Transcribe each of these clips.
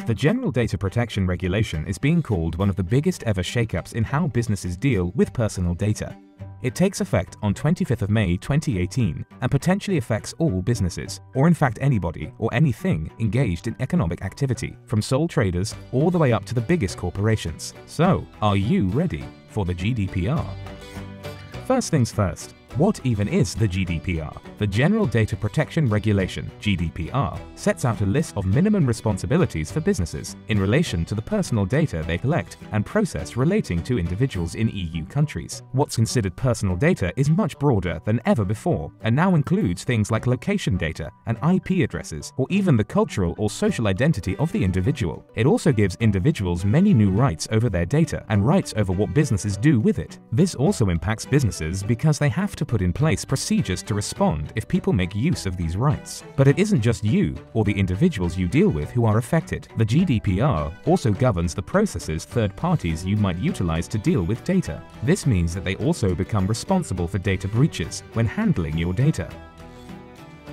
The General Data Protection Regulation is being called one of the biggest ever shakeups in how businesses deal with personal data. It takes effect on 25th of May 2018 and potentially affects all businesses, or in fact anybody or anything engaged in economic activity, from sole traders all the way up to the biggest corporations. So, are you ready for the GDPR? First things first. What even is the GDPR? The General Data Protection Regulation, GDPR, sets out a list of minimum responsibilities for businesses in relation to the personal data they collect and process relating to individuals in EU countries. What's considered personal data is much broader than ever before and now includes things like location data and IP addresses, or even the cultural or social identity of the individual. It also gives individuals many new rights over their data and rights over what businesses do with it. This also impacts businesses because they have to put in place procedures to respond if people make use of these rights. But it isn't just you or the individuals you deal with who are affected. The GDPR also governs the processes third parties you might utilize to deal with data. This means that they also become responsible for data breaches when handling your data.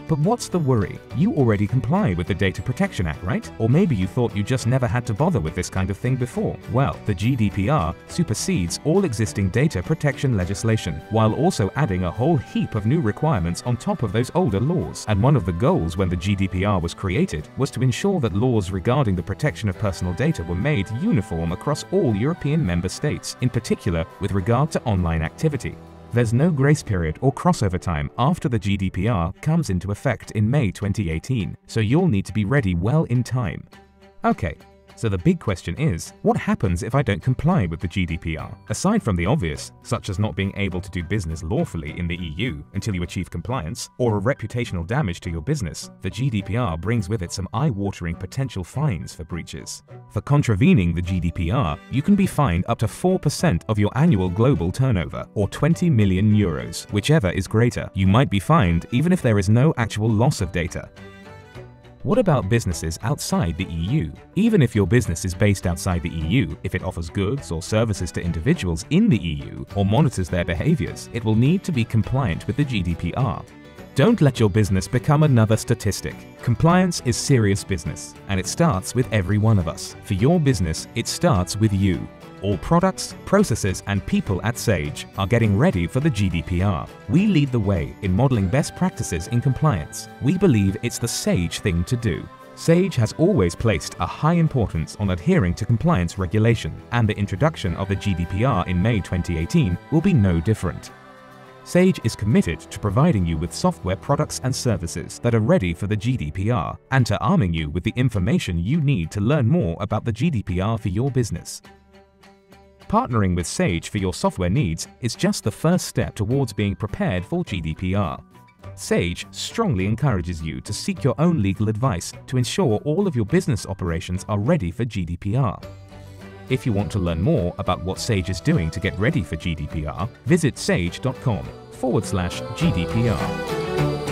But what's the worry? You already comply with the Data Protection Act, right? Or maybe you thought you just never had to bother with this kind of thing before. Well, the GDPR supersedes all existing data protection legislation, while also adding a whole heap of new requirements on top of those older laws. And one of the goals when the GDPR was created was to ensure that laws regarding the protection of personal data were made uniform across all European member states, in particular with regard to online activity. There's no grace period or crossover time after the GDPR comes into effect in May 2018, so you'll need to be ready well in time. Okay, so the big question is, what happens if I don't comply with the GDPR? Aside from the obvious, such as not being able to do business lawfully in the EU until you achieve compliance, or a reputational damage to your business, the GDPR brings with it some eye-watering potential fines for breaches. For contravening the GDPR, you can be fined up to 4% of your annual global turnover, or 20 million euros, whichever is greater. You might be fined even if there is no actual loss of data. What about businesses outside the EU? Even if your business is based outside the EU, if it offers goods or services to individuals in the EU or monitors their behaviors, it will need to be compliant with the GDPR. Don't let your business become another statistic. Compliance is serious business, and it starts with every one of us. For your business, it starts with you. All products, processes, and people at Sage are getting ready for the GDPR. We lead the way in modeling best practices in compliance. We believe it's the Sage thing to do. Sage has always placed a high importance on adhering to compliance regulation, and the introduction of the GDPR in May 2018 will be no different. Sage is committed to providing you with software products and services that are ready for the GDPR, and to arming you with the information you need to learn more about the GDPR for your business. Partnering with Sage for your software needs is just the first step towards being prepared for GDPR. Sage strongly encourages you to seek your own legal advice to ensure all of your business operations are ready for GDPR. If you want to learn more about what Sage is doing to get ready for GDPR, visit sage.com/GDPR.